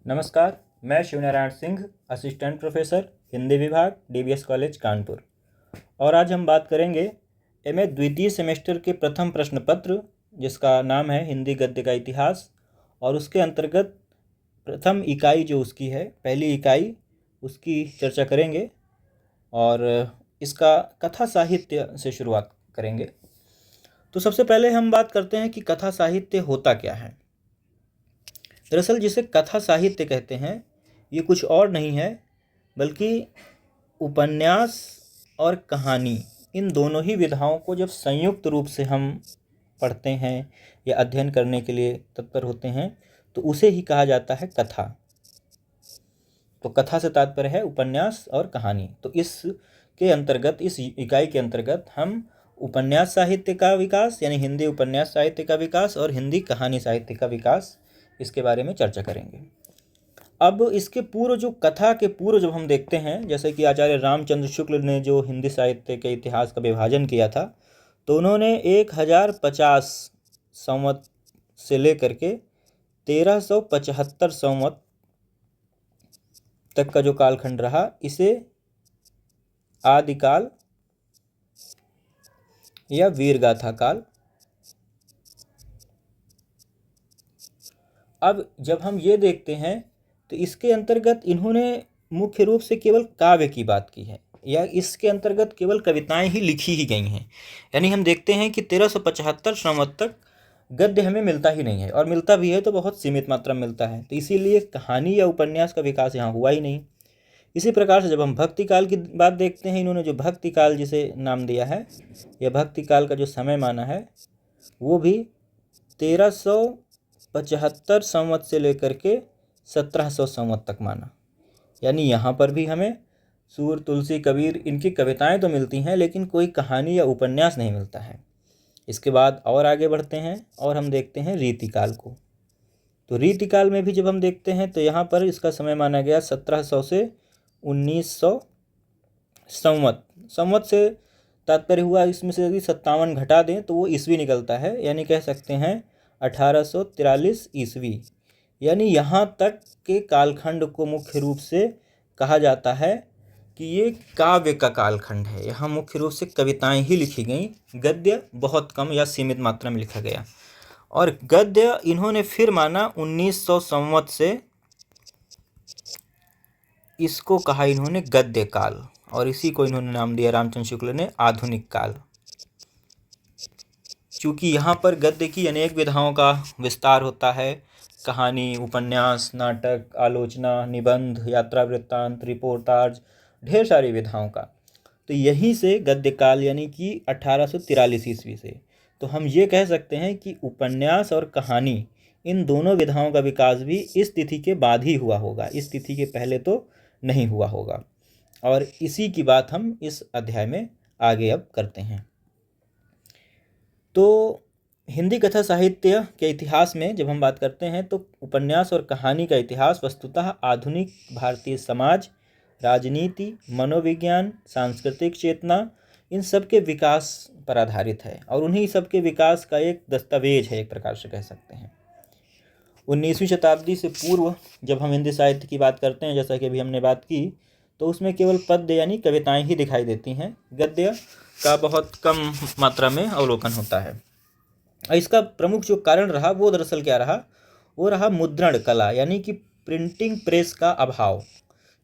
नमस्कार, मैं Shivnarayan Singh, assistant professor Hindi विभाग, डीबीएस कॉलेज कानपुर। और आज हम बात करेंगे एमए द्वितीय सेमेस्टर के प्रथम प्रश्न पत्र, जिसका नाम है हिंदी गद्य का इतिहास। और उसके अंतर्गत प्रथम इकाई जो उसकी है, पहली इकाई, उसकी चर्चा करेंगे। और इसका कथा साहित्य से शुरुआत करेंगे। तो सबसे पहले हम बात करते हैं कि कथा साहित्य होता क्या है। दरअसल जिसे कथा साहित्य कहते हैं, ये कुछ और नहीं है बल्कि उपन्यास और कहानी, इन दोनों ही विधाओं को जब संयुक्त रूप से हम पढ़ते हैं या अध्ययन करने के लिए तत्पर होते हैं तो उसे ही कहा जाता है कथा। तो कथा से तात्पर्य है उपन्यास और कहानी। तो इसके अंतर्गत, इस इकाई के अंतर्गत हम उपन्यास साहित्य का विकास यानी हिंदी उपन्यास साहित्य का विकास और हिंदी कहानी साहित्य का विकास, इसके बारे में चर्चा करेंगे। अब इसके पूर्व, जो कथा के पूर्व जब हम देखते हैं, जैसे कि आचार्य रामचंद्र शुक्ल ने जो हिंदी साहित्य के इतिहास का विभाजन किया था, तो उन्होंने 1050 संवत से लेकर के 1375 संवत तक का जो कालखंड रहा, इसे आदिकाल या वीरगाथा काल। अब जब हम ये देखते हैं तो इसके अंतर्गत इन्होंने मुख्य रूप से केवल काव्य की बात की है, या इसके अंतर्गत केवल कविताएं ही लिखी ही गई हैं। यानी हम देखते हैं कि 1375 संवत तक गद्य हमें मिलता ही नहीं है, और मिलता भी है तो बहुत सीमित मात्रा में मिलता है। तो इसीलिए कहानी या उपन्यास का विकास यहाँ हुआ ही नहीं। इसी प्रकार से जब हम भक्ति काल की बात देखते हैं, इन्होंने जो भक्ति काल जिसे नाम दिया है, यह भक्ति काल का जो समय माना है वो भी 1375 संवत से लेकर के 1700 संवत तक माना। यानी यहाँ पर भी हमें सूर, तुलसी, कबीर, इनकी कविताएं तो मिलती हैं, लेकिन कोई कहानी या उपन्यास नहीं मिलता है। इसके बाद और आगे बढ़ते हैं और हम देखते हैं रीतिकाल को। तो रीतिकाल में भी जब हम देखते हैं तो यहाँ पर इसका समय माना गया 1700 से 1900 संवत। संवत से तात्पर्य हुआ, इसमें से यदि 57 घटा दें तो वो ईस्वी निकलता है, यानी कह सकते हैं 1843 ईस्वी। यानी यहाँ तक के कालखंड को मुख्य रूप से कहा जाता है कि ये काव्य का कालखंड है। यहाँ मुख्य रूप से कविताएं ही लिखी गई, गद्य बहुत कम या सीमित मात्रा में लिखा गया। और गद्य इन्होंने फिर माना 1900 संवत से, इसको कहा इन्होंने गद्य काल, और इसी को इन्होंने नाम दिया रामचंद्र शुक्ल ने आधुनिक काल। चूँकि यहाँ पर गद्य की अनेक विधाओं का विस्तार होता है, कहानी, उपन्यास, नाटक, आलोचना, निबंध, यात्रा वृत्तांत, रिपोर्टाज, ढेर सारी विधाओं का। तो यहीं से गद्य काल यानी कि 1843 ईस्वी से, तो हम ये कह सकते हैं कि उपन्यास और कहानी, इन दोनों विधाओं का विकास भी इस तिथि के बाद ही हुआ होगा, इस तिथि के पहले तो नहीं हुआ होगा। और इसी की बात हम इस अध्याय में आगे अब करते हैं। तो हिंदी कथा साहित्य के इतिहास में जब हम बात करते हैं तो उपन्यास और कहानी का इतिहास वस्तुतः आधुनिक भारतीय समाज, राजनीति, मनोविज्ञान, सांस्कृतिक चेतना, इन सब के विकास पर आधारित है, और उन्हीं सब के विकास का एक दस्तावेज है, एक प्रकार से कह सकते हैं। 19वीं शताब्दी से पूर्व जब हम हिंदी साहित्य की बात करते हैं, जैसा कि अभी हमने बात की, तो उसमें केवल पद्य यानी कविताएं ही दिखाई देती हैं, गद्य का बहुत कम मात्रा में अवलोकन होता है। इसका प्रमुख जो कारण रहा वो दरअसल क्या रहा, वो रहा मुद्रण कला यानी कि प्रिंटिंग प्रेस का अभाव।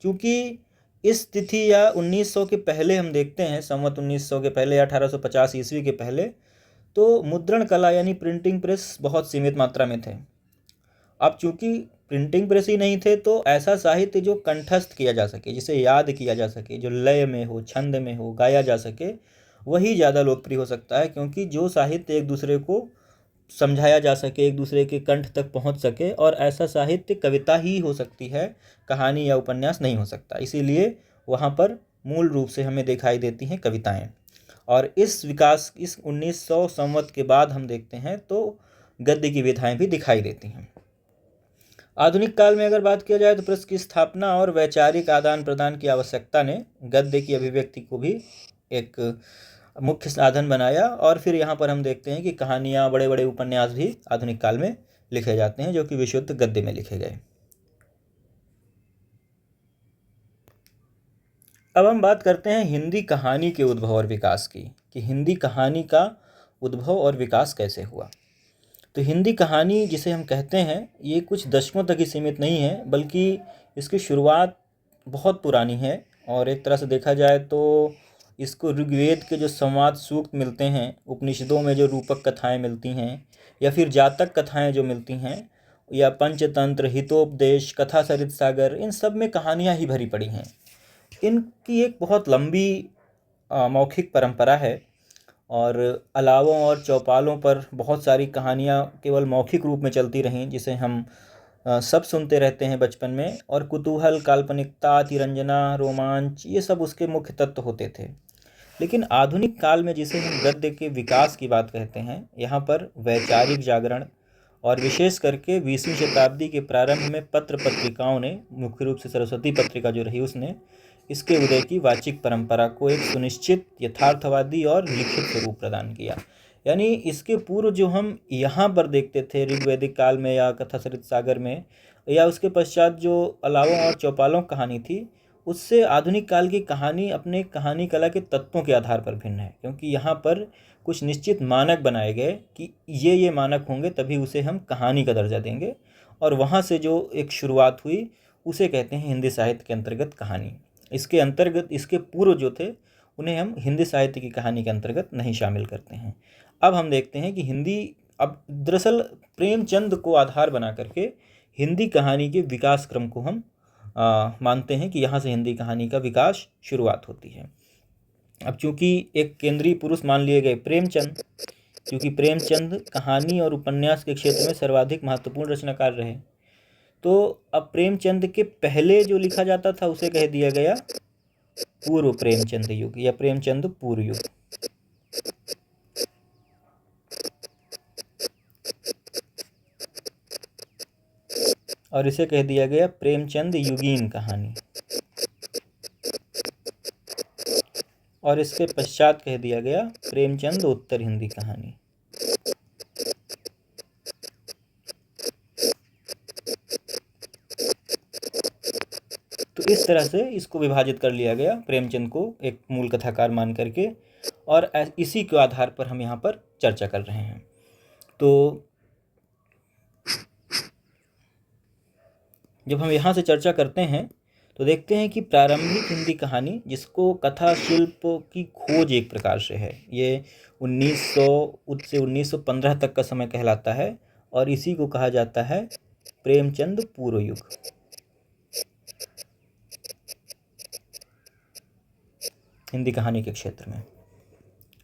क्योंकि इस तिथि या 1900 के पहले हम देखते हैं, संवत 1900 के पहले, 1850 ईस्वी के पहले, तो मुद्रण कला यानी प्रिंटिंग प्रेस बहुत सीमित मात्रा में थे। अब चूंकि प्रिंटिंग प्रेस ही नहीं थे, तो ऐसा साहित्य जो कंठस्थ किया जा सके, जिसे याद किया जा सके, जो लय में हो, छंद में हो, गाया जा सके, वही ज़्यादा लोकप्रिय हो सकता है। क्योंकि जो साहित्य एक दूसरे को समझाया जा सके, एक दूसरे के कंठ तक पहुंच सके, और ऐसा साहित्य कविता ही हो सकती है, कहानी या उपन्यास नहीं हो सकता। इसीलिए वहाँ पर मूल रूप से हमें दिखाई देती हैं कविताएं। और इस विकास, इस 1900 संवत के बाद हम देखते हैं तो गद्य की विधाएं भी दिखाई देती हैं। आधुनिक काल में अगर बात किया जाए तो प्रेस की स्थापना और वैचारिक आदान प्रदान की आवश्यकता ने गद्य की अभिव्यक्ति को भी एक मुख्य साधन बनाया। और फिर यहाँ पर हम देखते हैं कि कहानियाँ, बड़े बड़े उपन्यास भी आधुनिक काल में लिखे जाते हैं, जो कि विशुद्ध गद्य में लिखे गए। अब हम बात करते हैं हिंदी कहानी के उद्भव और विकास की, कि हिंदी कहानी का उद्भव और विकास कैसे हुआ। तो हिंदी कहानी जिसे हम कहते हैं ये कुछ दशकों तक ही सीमित नहीं है, बल्कि इसकी शुरुआत बहुत पुरानी है। और एक तरह से देखा जाए तो इसको ऋग्वेद के जो संवाद सूक्त मिलते हैं, उपनिषदों में जो रूपक कथाएं मिलती हैं, या फिर जातक कथाएं जो मिलती हैं, या पंचतंत्र, हितोपदेश, कथा सरित सागर, इन सब में कहानियाँ ही भरी पड़ी हैं। इनकी एक बहुत लंबी मौखिक परंपरा है, और अलावों और चौपालों पर बहुत सारी कहानियाँ केवल मौखिक रूप में चलती रहीं, जिसे हम सब सुनते रहते हैं बचपन में। और कुतूहल, काल्पनिकता, तिरंजना, रोमांच, ये सब उसके मुख्य तत्व होते थे। लेकिन आधुनिक काल में जिसे हम गद्य के विकास की बात कहते हैं, यहाँ पर वैचारिक जागरण और विशेष करके 20वीं शताब्दी के प्रारंभ में पत्र पत्रिकाओं ने, मुख्य रूप से सरस्वती पत्रिका जो रही उसने, इसके उदय की वाचिक परंपरा को एक सुनिश्चित, यथार्थवादी और लिखित स्वरूप प्रदान किया। यानी इसके पूर्व जो हम यहाँ पर देखते थे ऋग्वैदिक काल में या कथा सरित सागर में, या उसके पश्चात जो अलावों और चौपालों की कहानी थी, उससे आधुनिक काल की कहानी अपने कहानी कला के तत्वों के आधार पर भिन्न है। क्योंकि यहाँ पर कुछ निश्चित मानक बनाए गए कि ये मानक होंगे तभी उसे हम कहानी का दर्जा देंगे, और वहाँ से जो एक शुरुआत हुई उसे कहते हैं हिंदी साहित्य के अंतर्गत कहानी। इसके अंतर्गत इसके पूर्व जो थे उन्हें हम हिंदी साहित्य की कहानी के अंतर्गत नहीं शामिल करते हैं। अब हम देखते हैं कि हिंदी, अब दरअसल प्रेमचंद को आधार बना करके हिंदी कहानी के विकास क्रम को हम मानते हैं कि यहाँ से हिंदी कहानी का विकास शुरुआत होती है। अब चूंकि एक केंद्रीय पुरुष मान लिए गए प्रेमचंद, क्योंकि प्रेमचंद कहानी और उपन्यास के क्षेत्र में सर्वाधिक महत्वपूर्ण रचनाकार रहे, तो अब प्रेमचंद के पहले जो लिखा जाता था उसे कह दिया गया पूर्व प्रेमचंद युग या प्रेमचंद पूर्व युग। और इसे कह दिया गया प्रेमचंद युगीन कहानी, और इसके पश्चात कह दिया गया प्रेमचंद उत्तर हिंदी कहानी। तो इस तरह से इसको विभाजित कर लिया गया, प्रेमचंद को एक मूल कथाकार मान करके, और इसी के आधार पर हम यहाँ पर चर्चा कर रहे हैं। तो जब हम यहाँ से चर्चा करते हैं तो देखते हैं कि प्रारंभिक हिंदी कहानी, जिसको कथा शिल्प की खोज एक प्रकार से है, ये 1900 से 1915 तक का समय कहलाता है, और इसी को कहा जाता है प्रेमचंद पूर्व युग। हिंदी कहानी के क्षेत्र में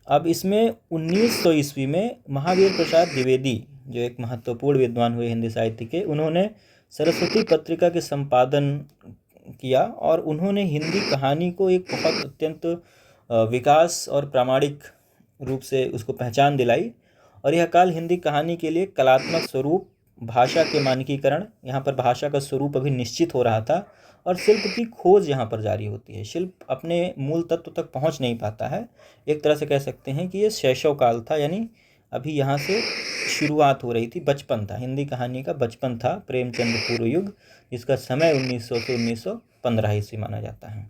अब इसमें 1900 ईस्वी में महावीर प्रसाद द्विवेदी, जो एक महत्वपूर्ण विद्वान हुए हिंदी साहित्य के, उन्होंने सरस्वती पत्रिका के संपादन किया, और उन्होंने हिंदी कहानी को एक बहुत अत्यंत विकास और प्रामाणिक रूप से उसको पहचान दिलाई। और यह काल हिंदी कहानी के लिए कलात्मक स्वरूप, भाषा के मानकीकरण, यहाँ पर भाषा का स्वरूप अभी निश्चित हो रहा था, और शिल्प की खोज यहाँ पर जारी होती है। शिल्प अपने मूल तत्व तक पहुँच नहीं पाता है। एक तरह से कह सकते हैं कि ये शैशव काल था, यानी अभी यहाँ से शुरुआत हो रही थी, बचपन था, हिंदी कहानी का बचपन था प्रेमचंद पूर्व युग, जिसका समय 1900 से 1915 ईस्वी माना जाता है।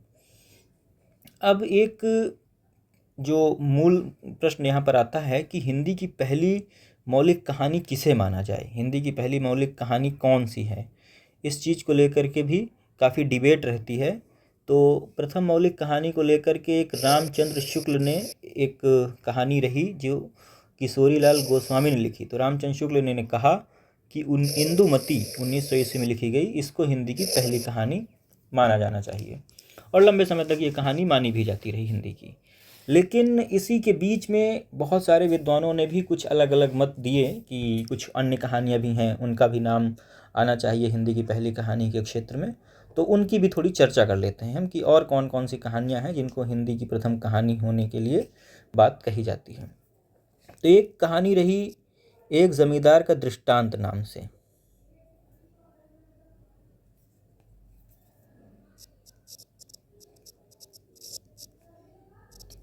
अब एक जो मूल प्रश्न यहाँ पर आता है कि हिंदी की पहली मौलिक कहानी किसे माना जाए, हिंदी की पहली मौलिक कहानी कौन सी है, इस चीज़ को लेकर के भी काफ़ी डिबेट रहती है। तो प्रथम मौलिक कहानी को लेकर के एक रामचंद्र शुक्ल ने एक कहानी रही जो किशोरीलाल गोस्वामी ने लिखी। तो रामचंद्र शुक्ल ने कहा कि इंदुमती 1900 ईस्वी में लिखी गई, इसको हिंदी की पहली कहानी माना जाना चाहिए, और लंबे समय तक ये कहानी मानी भी जाती रही हिंदी की। लेकिन इसी के बीच में बहुत सारे विद्वानों ने भी कुछ अलग अलग मत दिए कि कुछ अन्य कहानियाँ भी हैं, उनका भी नाम आना चाहिए हिंदी की पहली कहानी के क्षेत्र में। तो उनकी भी थोड़ी चर्चा कर लेते हैं हम कि और कौन कौन सी कहानियाँ हैं जिनको हिंदी की प्रथम कहानी होने के लिए बात कही जाती है। तो एक कहानी रही एक जमींदार का दृष्टांत नाम से।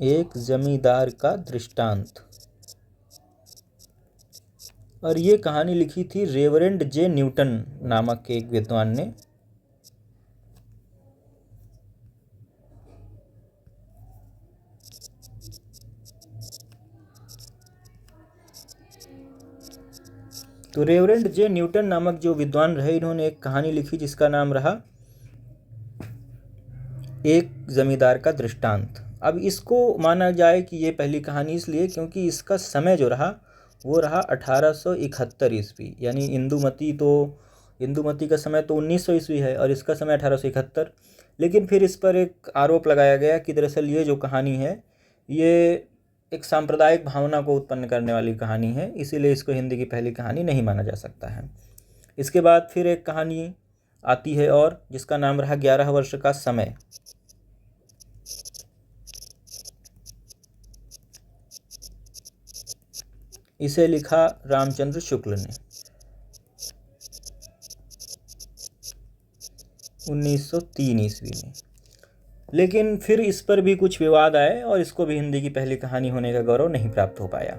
एक जमींदार का दृष्टांत, और ये कहानी लिखी थी रेवरेंड जे न्यूटन नामक एक विद्वान ने। तो रेवरेंड जे न्यूटन नामक जो विद्वान रहे, इन्होंने एक कहानी लिखी जिसका नाम रहा एक जमींदार का दृष्टांत। अब इसको माना जाए कि ये पहली कहानी इसलिए क्योंकि इसका समय जो रहा वो रहा 1871 ईस्वी, यानी इंदुमती का समय तो 1900 ईस्वी है और इसका समय 1871। लेकिन फिर इस पर एक आरोप लगाया गया कि दरअसल ये जो कहानी है ये एक सांप्रदायिक भावना को उत्पन्न करने वाली कहानी है, इसीलिए इसको हिंदी की पहली कहानी नहीं माना जा सकता है। इसके बाद फिर एक कहानी आती है और जिसका नाम रहा 11 वर्ष का समय। इसे लिखा रामचंद्र शुक्ल ने 1903 ईस्वी में। लेकिन फिर इस पर भी कुछ विवाद आए और इसको भी हिंदी की पहली कहानी होने का गौरव नहीं प्राप्त हो पाया।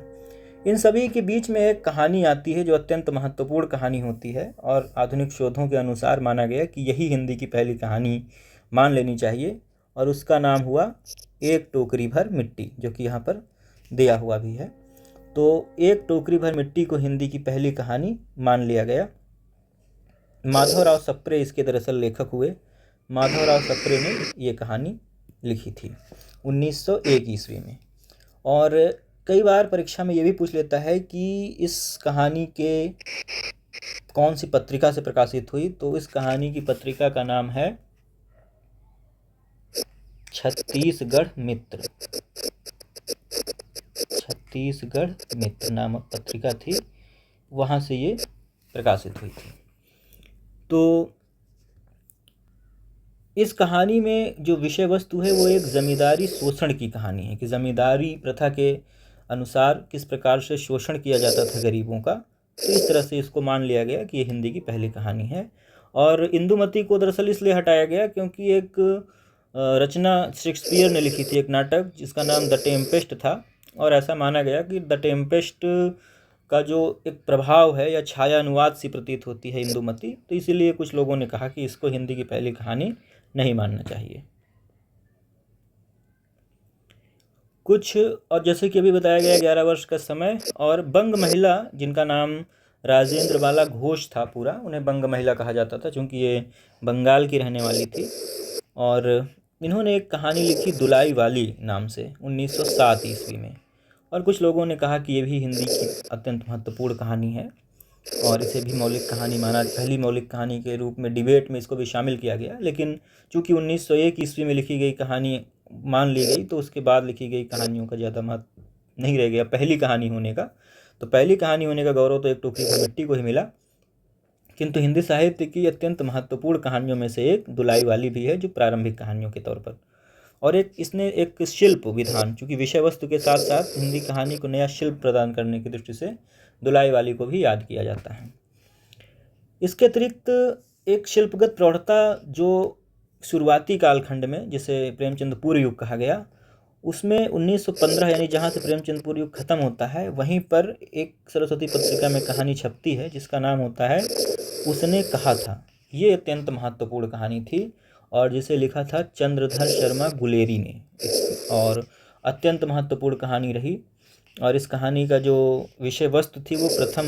इन सभी के बीच में एक कहानी आती है जो अत्यंत महत्वपूर्ण कहानी होती है और आधुनिक शोधों के अनुसार माना गया कि यही हिंदी की पहली कहानी मान लेनी चाहिए, और उसका नाम हुआ एक टोकरी भर मिट्टी, जो कि यहाँ पर दिया हुआ भी है। तो एक टोकरी भर मिट्टी को हिंदी की पहली कहानी मान लिया गया। माधवराव सप्रे इसके दरअसल लेखक हुए। माधवराव सप्रे ने ये कहानी लिखी थी 1901 ईस्वी में। और कई बार परीक्षा में ये भी पूछ लेता है कि इस कहानी के कौन सी पत्रिका से प्रकाशित हुई, तो इस कहानी की पत्रिका का नाम है छत्तीसगढ़ मित्र। छत्तीसगढ़ मित्र नामक पत्रिका थी, वहाँ से ये प्रकाशित हुई थी। तो इस कहानी में जो विषय वस्तु है वो एक ज़मींदारी शोषण की कहानी है कि ज़मींदारी प्रथा के अनुसार किस प्रकार से शोषण किया जाता था गरीबों का। तो इस तरह से इसको मान लिया गया कि ये हिंदी की पहली कहानी है। और इंदुमती को दरअसल इसलिए हटाया गया क्योंकि एक रचना शेक्सपियर ने लिखी थी, एक नाटक जिसका नाम द टेम्पेस्ट था, और ऐसा माना गया कि द टेम्पेस्ट का जो एक प्रभाव है या छाया अनुवाद सी प्रतीत होती है इंदुमती, तो इसीलिए कुछ लोगों ने कहा कि इसको हिंदी की पहली कहानी नहीं मानना चाहिए। कुछ और जैसे कि अभी बताया गया 11 वर्ष का समय, और बंग महिला जिनका नाम राजेंद्र बाला घोष था पूरा, उन्हें बंग महिला कहा जाता था क्योंकि ये बंगाल की रहने वाली थी। और इन्होंने एक कहानी लिखी दुलाई वाली नाम से 1907 ईस्वी में। और कुछ लोगों ने कहा कि ये भी हिंदी की अत्यंत महत्वपूर्ण कहानी है और इसे भी मौलिक कहानी माना, पहली मौलिक कहानी के रूप में डिबेट में इसको भी शामिल किया गया। लेकिन चूंकि 1901 ईस्वी में लिखी गई कहानी मान ली गई, तो उसके बाद लिखी गई कहानियों का ज़्यादा महत्व नहीं रह गया पहली कहानी होने का। तो पहली कहानी होने का गौरव तो एक टोकरी भर मिट्टी को ही मिला। किंतु हिंदी साहित्य की अत्यंत महत्वपूर्ण कहानियों में से एक दुलाई वाली भी है, जो प्रारंभिक कहानियों के तौर पर, और इसने एक शिल्प विधान, चूँकि विषय वस्तु के साथ साथ हिंदी कहानी को नया शिल्प प्रदान करने की दृष्टि से दुलाई वाली को भी याद किया जाता है। इसके अतिरिक्त एक शिल्पगत प्रौढ़ता जो शुरुआती कालखंड में, जिसे प्रेमचंद पूर्व युग कहा गया, उसमें 1915 यानी जहाँ से प्रेमचंद पूर्व युग खत्म होता है वहीं पर एक सरस्वती पत्रिका में कहानी छपती है जिसका नाम होता है उसने कहा था। ये अत्यंत महत्वपूर्ण कहानी थी और जिसे लिखा था चंद्रधर शर्मा गुलेरी ने, और अत्यंत महत्वपूर्ण कहानी रही। और इस कहानी का जो विषय वस्तु थी वो प्रथम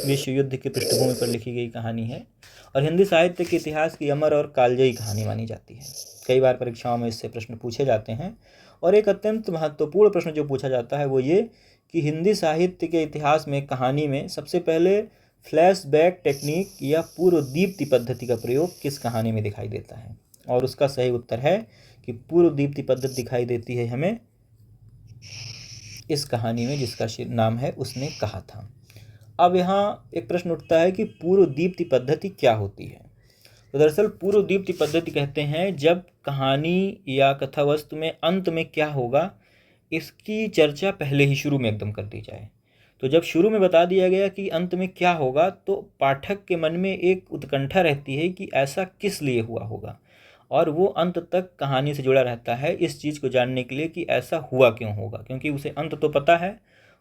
विश्व युद्ध की पृष्ठभूमि पर लिखी गई कहानी है और हिंदी साहित्य के इतिहास की अमर और कालजयी कहानी मानी जाती है। कई बार परीक्षाओं में इससे प्रश्न पूछे जाते हैं। और एक अत्यंत महत्वपूर्ण प्रश्न जो पूछा जाता है वो ये कि हिंदी साहित्य के इतिहास में कहानी में सबसे पहले फ्लैशबैक टेक्निक या पूर्व दीप्ति पद्धति का प्रयोग किस कहानी में दिखाई देता है, और उसका सही उत्तर है कि पूर्व दीप्ति पद्धति दिखाई देती है हमें इस कहानी में जिसका नाम है उसने कहा था। अब यहाँ एक प्रश्न उठता है कि पूर्व दीप्ति पद्धति क्या होती है। तो दरअसल पूर्व दीप्ति पद्धति कहते हैं जब कहानी या कथा वस्तु में अंत में क्या होगा इसकी चर्चा पहले ही शुरू में एकदम कर दी जाए। तो जब शुरू में बता दिया गया कि अंत में क्या होगा तो पाठक के मन में एक उत्कंठा रहती है कि ऐसा किस लिए हुआ होगा, और वो अंत तक कहानी से जुड़ा रहता है इस चीज़ को जानने के लिए कि ऐसा हुआ क्यों होगा, क्योंकि उसे अंत तो पता है,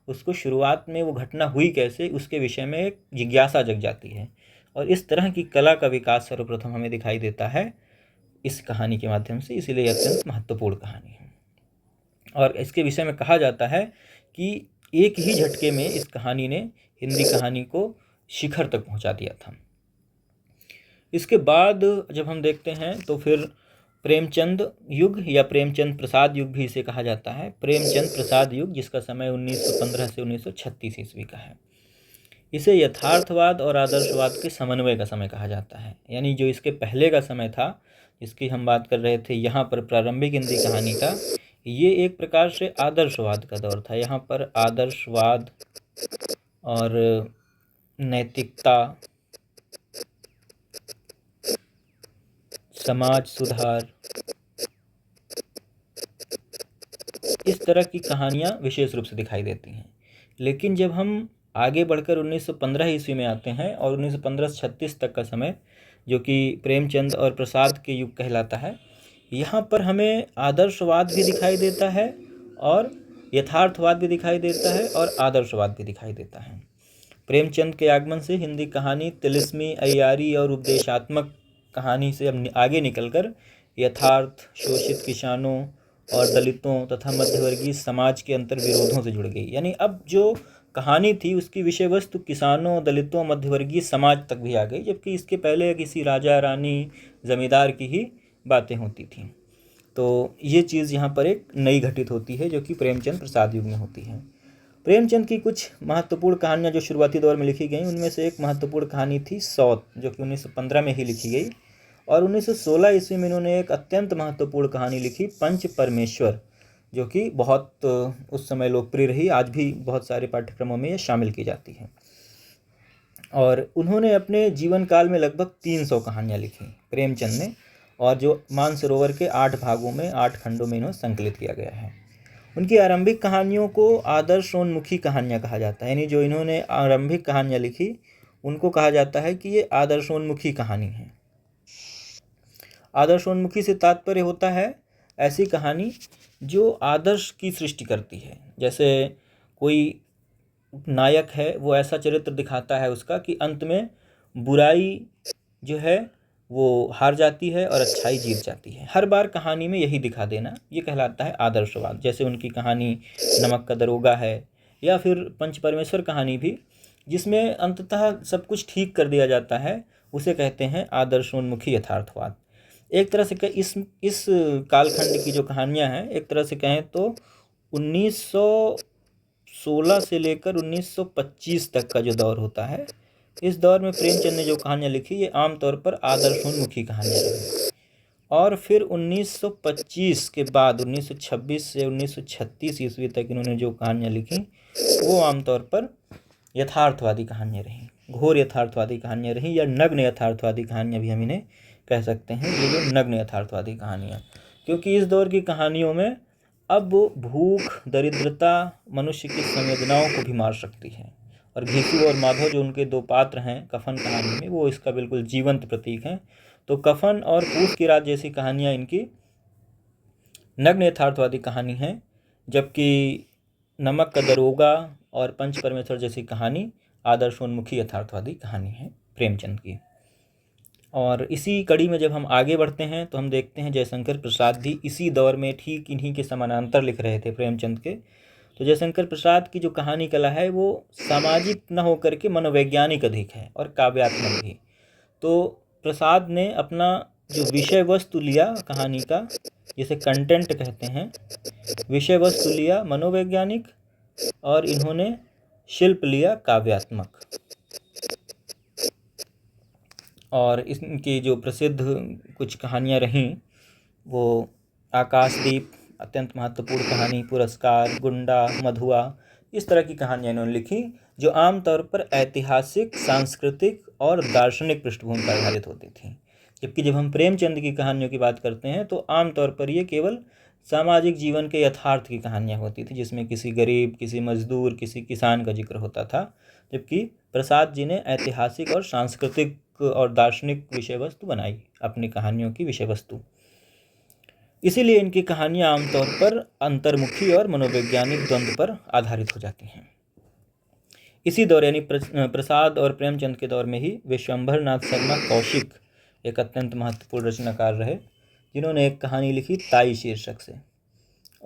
उसको शुरुआत में वो घटना हुई कैसे उसके विषय में एक जिज्ञासा जग जाती है। और इस तरह की कला का विकास सर्वप्रथम हमें दिखाई देता है इस कहानी के माध्यम से, इसीलिए अत्यंत महत्वपूर्ण कहानी है। और इसके विषय में कहा जाता है कि एक ही झटके में इस कहानी ने हिंदी कहानी को शिखर तक पहुंचा दिया था। इसके बाद जब हम देखते हैं तो फिर प्रेमचंद युग या प्रेमचंद प्रसाद युग भी इसे कहा जाता है। प्रेमचंद प्रसाद युग, जिसका समय 1915 से 1936 ईस्वी का है। इसे यथार्थवाद और आदर्शवाद के समन्वय का समय कहा जाता है। यानी जो इसके पहले का समय था, जिसकी हम बात कर रहे थे यहाँ पर प्रारंभिक हिंदी कहानी का, ये एक प्रकार से आदर्शवाद का दौर था। यहाँ पर आदर्शवाद और नैतिकता, समाज सुधार, इस तरह की कहानियाँ विशेष रूप से दिखाई देती हैं। लेकिन जब हम आगे बढ़कर 1915 ईस्वी में आते हैं और 1915 से 36 तक का समय, जो कि प्रेमचंद और प्रसाद के युग कहलाता है, यहाँ पर हमें आदर्शवाद भी दिखाई देता है और यथार्थवाद भी दिखाई देता है और आदर्शवाद भी दिखाई देता है। प्रेमचंद के आगमन से हिंदी कहानी तिलिस्मी, अय्यारी और उपदेशात्मक कहानी से अब आगे निकलकर यथार्थ, शोषित किसानों और दलितों तथा मध्यवर्गीय समाज के अंतर विरोधों से जुड़ गई। यानी अब जो कहानी थी उसकी विषय वस्तु किसानों, दलितों, मध्यवर्गीय समाज तक भी आ गई, जबकि इसके पहले किसी राजा, रानी, जमींदार की ही बातें होती थीं। तो ये चीज़ यहाँ पर एक नई घटित होती है, जो कि प्रेमचंद प्रसाद युग में होती है। प्रेमचंद की कुछ महत्वपूर्ण कहानियाँ जो शुरुआती दौर में लिखी गई, उनमें से एक महत्वपूर्ण कहानी थी सौत, जो कि 1915 में ही लिखी गई। और 1916 ईस्वी में इन्होंने एक अत्यंत महत्वपूर्ण कहानी लिखी, पंच परमेश्वर, जो कि बहुत उस समय लोकप्रिय रही। आज भी बहुत सारे पाठ्यक्रमों में ये शामिल की जाती है। और उन्होंने अपने जीवन काल में लगभग 300 कहानियाँ लिखी प्रेमचंद ने, और जो मानसरोवर के 8 भागों में, 8 खंडों में इन्हें संकलित किया गया है। उनकी आरंभिक कहानियों को आदर्शोन्मुखी कहानियाँ कहा जाता है। यानी जो इन्होंने आरंभिक कहानियाँ लिखी उनको कहा जाता है कि ये आदर्शोन्मुखी कहानी है। आदर्शोन्मुखी से तात्पर्य होता है ऐसी कहानी जो आदर्श की सृष्टि करती है। जैसे कोई नायक है, वो ऐसा चरित्र दिखाता है उसका कि अंत में बुराई जो है वो हार जाती है और अच्छाई जीत जाती है। हर बार कहानी में यही दिखा देना, ये कहलाता है आदर्शवाद। जैसे उनकी कहानी नमक का दरोगा है, या फिर पंच परमेश्वर कहानी भी, जिसमें अंततः सब कुछ ठीक कर दिया जाता है, उसे कहते हैं आदर्शोन्मुखी यथार्थवाद। एक तरह से इस कालखंड की जो कहानियाँ हैं, एक तरह से कहें तो 1916 से लेकर 1925 तक का जो दौर होता है, इस दौर में प्रेमचंद ने जो कहानियाँ लिखी, ये आमतौर पर आदर्शोन्मुखी कहानियाँ रही। और फिर 1925 के बाद 1926 से 1936 ईस्वी तक इन्होंने जो कहानियाँ लिखी, वो आमतौर पर यथार्थवादी कहानियाँ रहीं, घोर यथार्थवादी कहानियाँ रहीं, या नग्न यथार्थवादी कहानियाँ भी हम इन्हें कह सकते हैं। ये जो नग्न यथार्थवादी कहानियाँ, क्योंकि इस दौर की कहानियों में अब भूख, दरिद्रता मनुष्य की संवेदनाओं को भी मार सकती है। और घीसू और माधव जो उनके 2 पात्र हैं कफन कहानी में, वो इसका बिल्कुल जीवंत प्रतीक हैं। तो कफन और पूस की रात जैसी कहानियाँ इनकी नग्न यथार्थवादी कहानी हैं, जबकि नमक का दरोगा और पंच परमेश्वर जैसी कहानी आदर्शोन्मुखी यथार्थवादी कहानी है प्रेमचंद की। और इसी कड़ी में जब हम आगे बढ़ते हैं तो हम देखते हैं जयशंकर प्रसाद भी इसी दौर में ठीक इन्हीं के समानांतर लिख रहे थे प्रेमचंद के। तो जयशंकर प्रसाद की जो कहानी कला है वो सामाजिक न होकर के मनोवैज्ञानिक अधिक है और काव्यात्मक भी। तो प्रसाद ने अपना जो विषय वस्तु लिया कहानी का, जिसे कंटेंट कहते हैं, विषय वस्तु लिया मनोवैज्ञानिक, और इन्होंने शिल्प लिया काव्यात्मक। और इनकी जो प्रसिद्ध कुछ कहानियाँ रहीं, वो आकाशदीप अत्यंत महत्वपूर्ण कहानी, पुरस्कार, गुंडा, मधुआ, इस तरह की कहानियाँ इन्होंने लिखी, जो आमतौर पर ऐतिहासिक, सांस्कृतिक और दार्शनिक पृष्ठभूमि पर आधारित होती थी। जबकि जब हम प्रेमचंद की कहानियों की बात करते हैं तो आमतौर पर ये केवल सामाजिक जीवन के यथार्थ की कहानियाँ होती थी, जिसमें किसी गरीब, किसी मजदूर, किसी किसान का जिक्र होता था। जबकि प्रसाद जी ने ऐतिहासिक और सांस्कृतिक और दार्शनिक विषय वस्तु बनाई अपनी कहानियों की विषय वस्तु। इसीलिए इनकी कहानियाँ आमतौर पर अंतर्मुखी और मनोवैज्ञानिक द्वंद्व पर आधारित हो जाती हैं। इसी दौर यानी प्रसाद और प्रेमचंद के दौर में ही विश्वंभर नाथ शर्मा कौशिक एक अत्यंत महत्वपूर्ण रचनाकार रहे, जिन्होंने एक कहानी लिखी ताई शीर्षक से।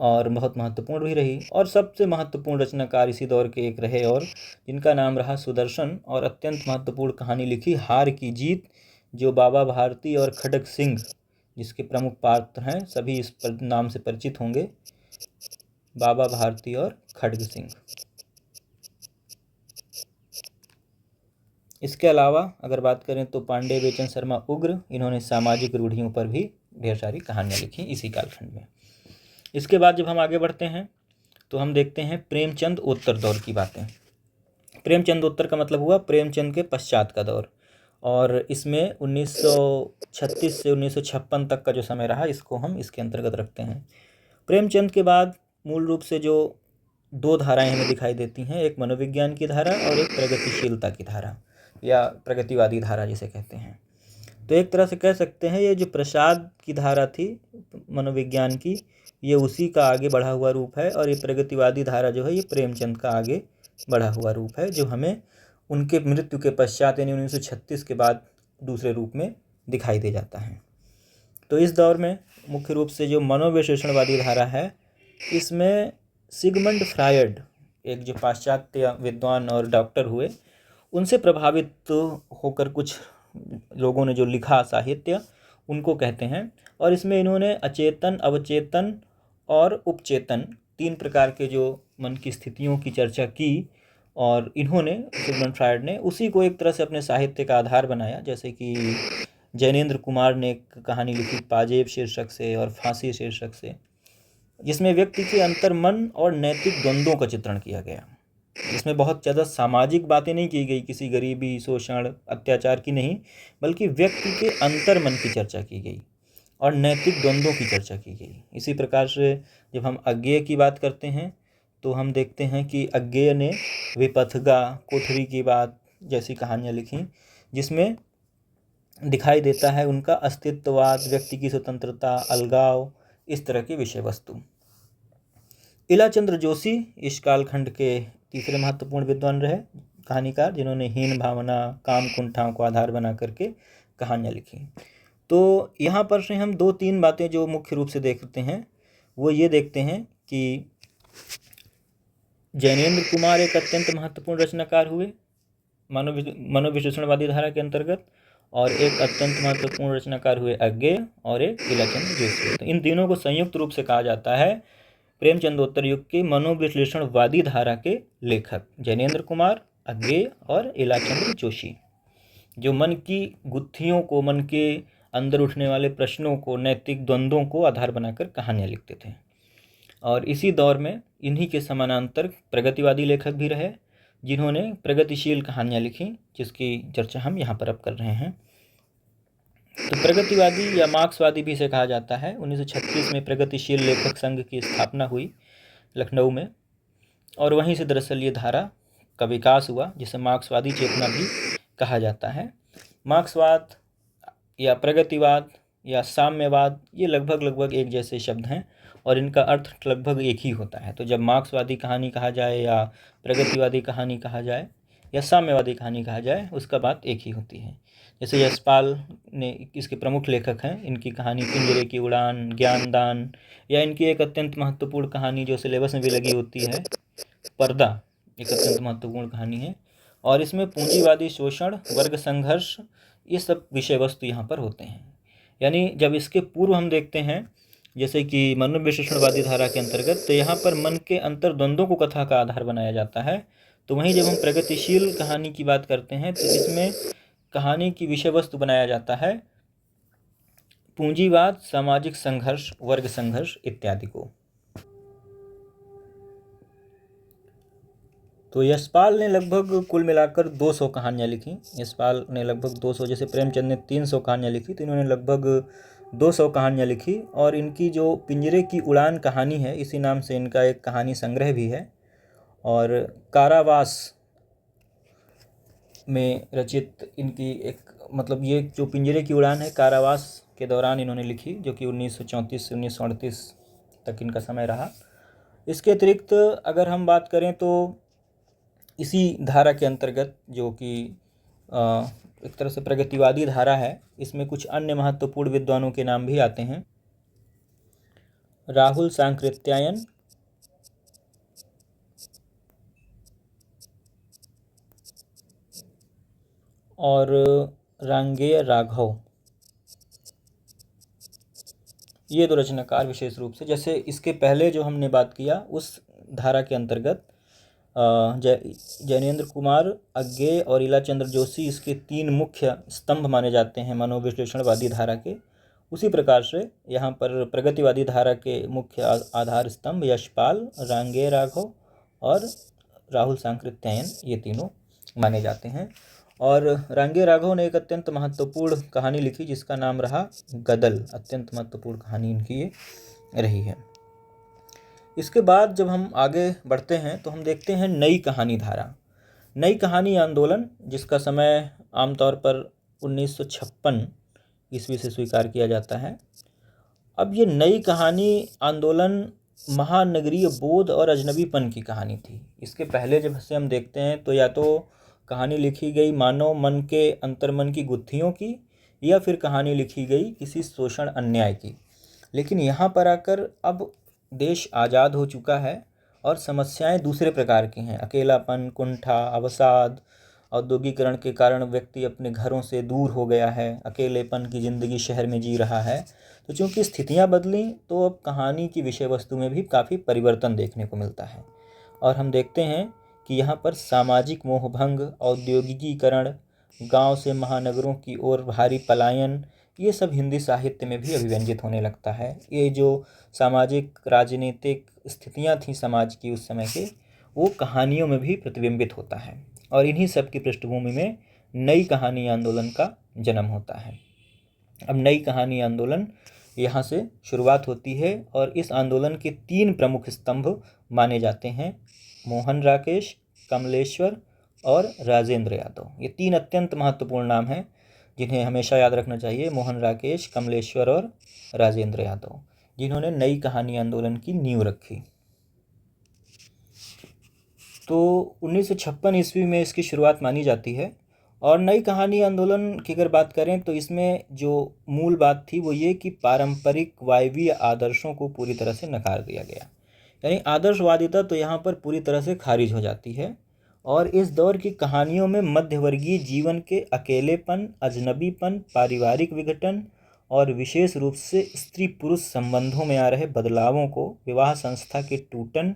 और बहुत महत्वपूर्ण भी रही। और सबसे महत्वपूर्ण रचनाकार इसी दौर के एक रहे और जिनका नाम रहा सुदर्शन, और अत्यंत महत्वपूर्ण कहानी लिखी हार की जीत, जो बाबा भारती और खड़ग सिंह जिसके प्रमुख पात्र हैं, सभी इस नाम से परिचित होंगे, बाबा भारती और खड़ग सिंह। इसके अलावा अगर बात करें तो पांडे बेचन शर्मा उग्र, इन्होंने सामाजिक रूढ़ियों पर भी ढेर सारी कहानियाँ लिखी इसी कालखंड में। इसके बाद जब हम आगे बढ़ते हैं तो हम देखते हैं प्रेमचंद उत्तर दौर की बातें। प्रेमचंद उत्तर का मतलब हुआ प्रेमचंद के पश्चात का दौर, और इसमें 1936 से 1956 तक का जो समय रहा, इसको हम इसके अंतर्गत रखते हैं। प्रेमचंद के बाद मूल रूप से जो दो धाराएं हमें दिखाई देती हैं, एक मनोविज्ञान की धारा और एक प्रगतिशीलता की धारा या प्रगतिवादी धारा जिसे कहते हैं। तो एक तरह से कह सकते हैं ये जो प्रसाद की धारा थी मनोविज्ञान की, ये उसी का आगे बढ़ा हुआ रूप है, और ये प्रगतिवादी धारा जो है ये प्रेमचंद का आगे बढ़ा हुआ रूप है, जो हमें उनके मृत्यु के पश्चात यानी 1936 के बाद दूसरे रूप में दिखाई दे जाता है। तो इस दौर में मुख्य रूप से जो मनोविश्लेषणवादी धारा है, इसमें सिगमंड फ्रायड, एक जो पाश्चात्य विद्वान और डॉक्टर हुए, उनसे प्रभावित होकर कुछ लोगों ने जो लिखा साहित्य, उनको कहते हैं। और इसमें इन्होंने अचेतन, अवचेतन और उपचेतन तीन प्रकार के जो मन की स्थितियों की चर्चा की, और इन्होंने सिगमंड फ्रायड ने उसी को एक तरह से अपने साहित्य का आधार बनाया। जैसे कि जैनेन्द्र कुमार ने एक कहानी लिखी पाजेब शीर्षक से और फांसी शीर्षक से, जिसमें व्यक्ति के अंतर्मन और नैतिक द्वंद्वों का चित्रण किया गया। इसमें बहुत ज़्यादा सामाजिक बातें नहीं की गई, किसी गरीबी, शोषण, अत्याचार की नहीं, बल्कि व्यक्ति के अंतर्मन की चर्चा की गई और नैतिक द्वंद्वों की चर्चा की गई। इसी प्रकार से जब हम अज्ञेय की बात करते हैं तो हम देखते हैं कि अज्ञेय ने विपथगा, कोठरी की बात जैसी कहानियाँ लिखी, जिसमें दिखाई देता है उनका अस्तित्ववाद, व्यक्ति की स्वतंत्रता, अलगाव, इस तरह की विषय वस्तु। इलाचंद्र जोशी इस कालखंड के तीसरे महत्वपूर्ण विद्वान रहे कहानीकार, जिन्होंने हीन भावना, काम कुंठाओं को आधार बना करके कहानियाँ लिखी। तो यहाँ पर से हम दो तीन बातें जो मुख्य रूप से देखते हैं वो ये देखते हैं कि जैनेन्द्र कुमार एक अत्यंत महत्वपूर्ण रचनाकार हुए मनोविश्लेषणवादी धारा के अंतर्गत, और एक अत्यंत महत्वपूर्ण रचनाकार हुए अज्ञेय, और एक इलाचंद्र जोशी। तो इन तीनों को संयुक्त रूप से कहा जाता है प्रेमचंदोत्तर युग की मनोविश्लेषणवादी धारा के लेखक, जैनेन्द्र कुमार, अज्ञेय और इलाचंद्र जोशी, जो मन की गुत्थियों को, मन के अंदर उठने वाले प्रश्नों को, नैतिक द्वंद्वों को आधार बनाकर कहानियाँ लिखते थे। और इसी दौर में इन्हीं के समानांतर प्रगतिवादी लेखक भी रहे, जिन्होंने प्रगतिशील कहानियाँ लिखी, जिसकी चर्चा हम यहाँ पर अब कर रहे हैं। तो प्रगतिवादी या मार्क्सवादी भी इसे कहा जाता है। 1936 में प्रगतिशील लेखक संघ की स्थापना हुई लखनऊ में, और वहीं से दरअसल ये धारा का विकास हुआ, जिसे मार्क्सवादी चेतना भी कहा जाता है। मार्क्सवाद या प्रगतिवाद या साम्यवाद, ये लगभग एक जैसे शब्द हैं और इनका अर्थ लगभग एक ही होता है। तो जब मार्क्सवादी कहानी कहा जाए या प्रगतिवादी कहानी कहा जाए या साम्यवादी कहानी कहा जाए, उसका बात एक ही होती है। जैसे यशपाल ने, इसके प्रमुख लेखक हैं, इनकी कहानी पिंजरे की उड़ान, ज्ञानदान, या इनकी एक अत्यंत महत्वपूर्ण कहानी जो सिलेबस में भी लगी होती है, पर्दा, एक अत्यंत महत्वपूर्ण कहानी है। और इसमें पूंजीवादी शोषण, वर्ग संघर्ष, ये सब विषय वस्तु यहाँ पर होते हैं। यानी जब इसके पूर्व हम देखते हैं जैसे कि मनोविश्लेषणवादी धारा के अंतर्गत, तो यहाँ पर मन के अंतर्द्वंद्वों को कथा का आधार बनाया जाता है। तो वहीं जब हम प्रगतिशील कहानी की बात करते हैं तो इसमें कहानी की विषय वस्तु बनाया जाता है पूंजीवाद, सामाजिक संघर्ष, वर्ग संघर्ष इत्यादि को। तो यशपाल ने लगभग कुल मिलाकर 200 कहानियाँ लिखी। यशपाल ने लगभग 200, जैसे प्रेमचंद ने 300 कहानियाँ लिखी, तो इन्होंने लगभग 200 कहानियाँ लिखी। और इनकी जो पिंजरे की उड़ान कहानी है, इसी नाम से इनका एक कहानी संग्रह भी है। और कारावास में रचित इनकी एक, मतलब ये जो पिंजरे की उड़ान है, कारावास के दौरान इन्होंने लिखी, जो कि 1934 से 1938 तक इनका समय रहा। इसके अतिरिक्त अगर हम बात करें तो इसी धारा के अंतर्गत, जो कि एक तरह से प्रगतिवादी धारा है, इसमें कुछ अन्य महत्वपूर्ण विद्वानों के नाम भी आते हैं। राहुल सांकृत्यायन और रांगेय राघव, ये दो रचनाकार विशेष रूप से, जैसे इसके पहले जो हमने बात किया उस धारा के अंतर्गत जैनेन्द्र कुमार, अज्ञेय और इलाचंद्र जोशी इसके तीन मुख्य स्तंभ माने जाते हैं मनोविश्लेषणवादी धारा के। उसी प्रकार से यहाँ पर प्रगतिवादी धारा के मुख्य आधार स्तंभ यशपाल, रांगेय राघव और राहुल सांकृत्यायन, ये तीनों माने जाते हैं। और रांगेय राघव ने एक अत्यंत महत्वपूर्ण कहानी लिखी जिसका नाम रहा गदल। अत्यंत महत्वपूर्ण कहानी इनकी ये रही है। इसके बाद जब हम आगे बढ़ते हैं तो हम देखते हैं नई कहानी धारा। नई कहानी आंदोलन, जिसका समय आमतौर पर 1956 ईस्वी से स्वीकार किया जाता है। अब ये नई कहानी आंदोलन महानगरीय बोध और अजनबीपन की कहानी थी। इसके पहले जब से हम देखते हैं तो या तो कहानी लिखी गई मानव मन के अंतर्मन की गुत्थियों की, या फिर कहानी लिखी गई किसी शोषण अन्याय की। लेकिन यहाँ पर आकर अब देश आज़ाद हो चुका है और समस्याएं दूसरे प्रकार की हैं। अकेलापन, कुंठा, अवसाद, औद्योगिकरण के कारण व्यक्ति अपने घरों से दूर हो गया है, अकेलेपन की ज़िंदगी शहर में जी रहा है। तो चूँकि स्थितियाँ बदली तो अब कहानी की विषय वस्तु में भी काफ़ी परिवर्तन देखने को मिलता है। और हम देखते हैं कि यहाँ पर सामाजिक मोहभंग, औद्योगिकीकरण, गांव से महानगरों की ओर भारी पलायन, ये सब हिंदी साहित्य में भी अभिव्यंजित होने लगता है। ये जो सामाजिक राजनीतिक स्थितियाँ थीं समाज की उस समय के, वो कहानियों में भी प्रतिबिंबित होता है। और इन्हीं सब की पृष्ठभूमि में नई कहानी आंदोलन का जन्म होता है। अब नई कहानी आंदोलन यहाँ से शुरुआत होती है और इस आंदोलन के तीन प्रमुख स्तंभ माने जाते हैं, मोहन राकेश, कमलेश्वर और राजेंद्र यादव। ये तीन अत्यंत महत्वपूर्ण नाम हैं जिन्हें हमेशा याद रखना चाहिए, मोहन राकेश, कमलेश्वर और राजेंद्र यादव, जिन्होंने नई कहानी आंदोलन की नींव रखी। तो 1956 ईस्वी में इसकी शुरुआत मानी जाती है। और नई कहानी आंदोलन की अगर बात करें तो इसमें जो मूल बात थी वो ये कि पारंपरिक वायवीय आदर्शों को पूरी तरह से नकार दिया गया। यानी आदर्शवादिता तो यहाँ पर पूरी तरह से खारिज हो जाती है। और इस दौर की कहानियों में मध्यवर्गीय जीवन के अकेलेपन, अजनबीपन, पारिवारिक विघटन और विशेष रूप से स्त्री पुरुष संबंधों में आ रहे बदलावों को, विवाह संस्था के टूटन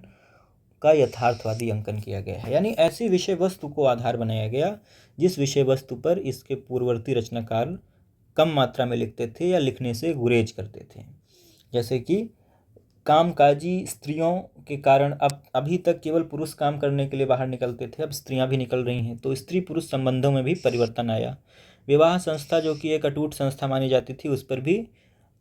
का यथार्थवादी अंकन किया गया है। यानी ऐसी विषय वस्तु को आधार बनाया गया जिस विषय वस्तु पर इसके पूर्ववर्ती रचनाकार कम मात्रा में लिखते थे या लिखने से गुरेज करते थे। जैसे कि कामकाजी स्त्रियों के कारण अब अभी तक केवल पुरुष काम करने के लिए बाहर निकलते थे, अब स्त्रियां भी निकल रही हैं, तो स्त्री पुरुष संबंधों में भी परिवर्तन आया। विवाह संस्था जो कि एक अटूट संस्था मानी जाती थी, उस पर भी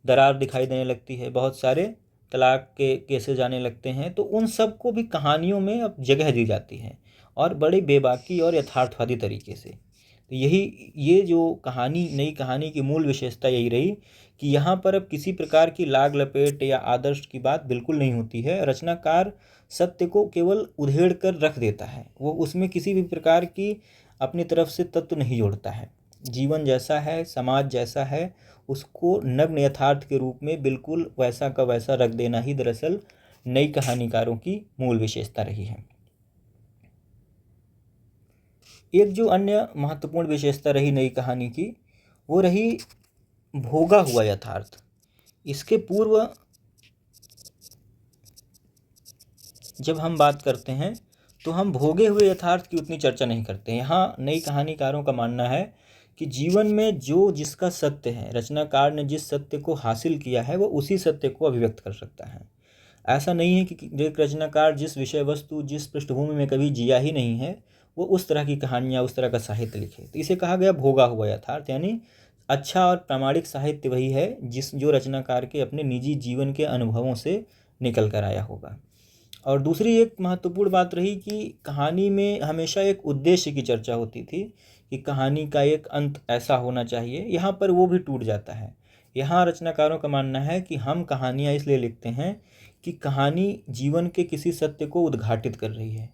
दरार दिखाई देने लगती है, बहुत सारे तलाक के केसेस आने लगते हैं। तो उन सब को भी कहानियों में अब जगह दी जाती है और बड़ी बेबाकी और यथार्थवादी तरीके से। तो ये जो कहानी, नई कहानी की मूल विशेषता यही रही कि यहाँ पर अब किसी प्रकार की लाग लपेट या आदर्श की बात बिल्कुल नहीं होती है। रचनाकार सत्य को केवल उधेड़ कर रख देता है, वो उसमें किसी भी प्रकार की अपनी तरफ से तत्व नहीं जोड़ता है। जीवन जैसा है, समाज जैसा है, उसको नग्न यथार्थ के रूप में बिल्कुल वैसा का वैसा रख देना ही दरअसल नई कहानीकारों की मूल विशेषता रही है। एक जो अन्य महत्वपूर्ण विशेषता रही नई कहानी की, वो रही भोगा हुआ यथार्थ। इसके पूर्व जब हम बात करते हैं तो हम भोगे हुए यथार्थ की उतनी चर्चा नहीं करते। यहाँ नई कहानीकारों का मानना है कि जीवन में जो जिसका सत्य है, रचनाकार ने जिस सत्य को हासिल किया है वो उसी सत्य को अभिव्यक्त कर सकता है। ऐसा नहीं है कि एक रचनाकार जिस विषय वस्तु, जिस पृष्ठभूमि में कभी जिया ही नहीं है, वो उस तरह की कहानियाँ, उस तरह का साहित्य लिखे। तो इसे कहा गया भोगा हुआ यथार्थ। यानी अच्छा और प्रामाणिक साहित्य वही है जो रचनाकार के अपने निजी जीवन के अनुभवों से निकल कर आया होगा। और दूसरी एक महत्वपूर्ण बात रही कि कहानी में हमेशा एक उद्देश्य की चर्चा होती थी कि कहानी का एक अंत ऐसा होना चाहिए। यहाँ पर वो भी टूट जाता है। यहाँ रचनाकारों का मानना है कि हम कहानियाँ इसलिए लिखते हैं कि कहानी जीवन के किसी सत्य को उद्घाटित कर रही है,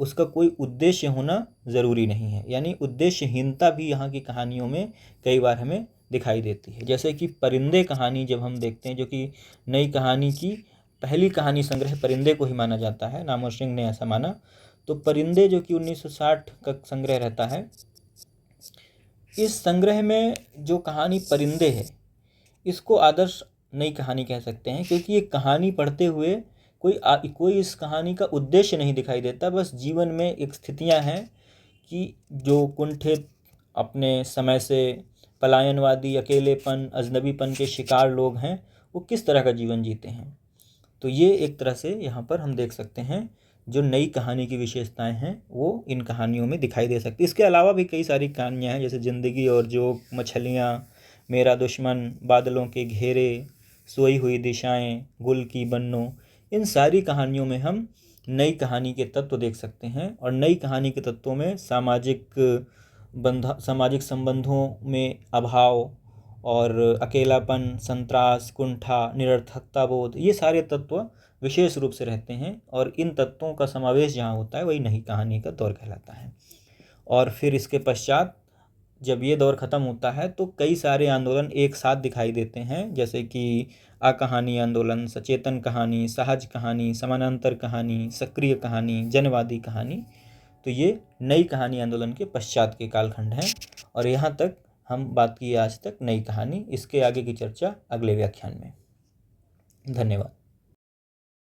उसका कोई उद्देश्य होना ज़रूरी नहीं है। यानी उद्देश्यहीनता भी यहाँ की कहानियों में कई बार हमें दिखाई देती है। जैसे कि परिंदे कहानी जब हम देखते हैं, जो कि नई कहानी की पहली कहानी संग्रह परिंदे को ही माना जाता है, नामवर सिंह ने ऐसा माना। तो परिंदे जो कि 1960 का संग्रह रहता है, इस संग्रह में जो कहानी परिंदे है इसको आदर्श नई कहानी कह सकते हैं, क्योंकि ये कहानी पढ़ते हुए कोई इस कहानी का उद्देश्य नहीं दिखाई देता। बस जीवन में एक स्थितियां हैं कि जो कुंठित, अपने समय से पलायनवादी, अकेलेपन, अजनबीपन के शिकार लोग हैं, वो किस तरह का जीवन जीते हैं। तो ये एक तरह से यहाँ पर हम देख सकते हैं जो नई कहानी की विशेषताएं हैं वो इन कहानियों में दिखाई दे सकती है। इसके अलावा भी कई सारी कहानियाँ हैं, जैसे ज़िंदगी और जोक, मछलियाँ, मेरा दुश्मन, बादलों के घेरे, सोई हुई दिशाएं, गुल की बन्नो। इन सारी कहानियों में हम नई कहानी के तत्व देख सकते हैं। और नई कहानी के तत्वों में सामाजिक संबंधों में अभाव और अकेलापन, संत्रास, कुंठा, निरर्थकता बोध, ये सारे तत्व विशेष रूप से रहते हैं। और इन तत्वों का समावेश जहाँ होता है वही नई कहानी का दौर कहलाता है। और फिर इसके पश्चात जब ये दौर ख़त्म होता है तो कई सारे आंदोलन एक साथ दिखाई देते हैं, जैसे कि अकहानी आंदोलन, सचेतन कहानी, सहज कहानी, समानांतर कहानी, सक्रिय कहानी, जनवादी कहानी। तो ये नई कहानी आंदोलन के पश्चात के कालखंड हैं। और यहाँ तक हम बात की आज तक नई कहानी। इसके आगे की चर्चा अगले व्याख्यान में। धन्यवाद।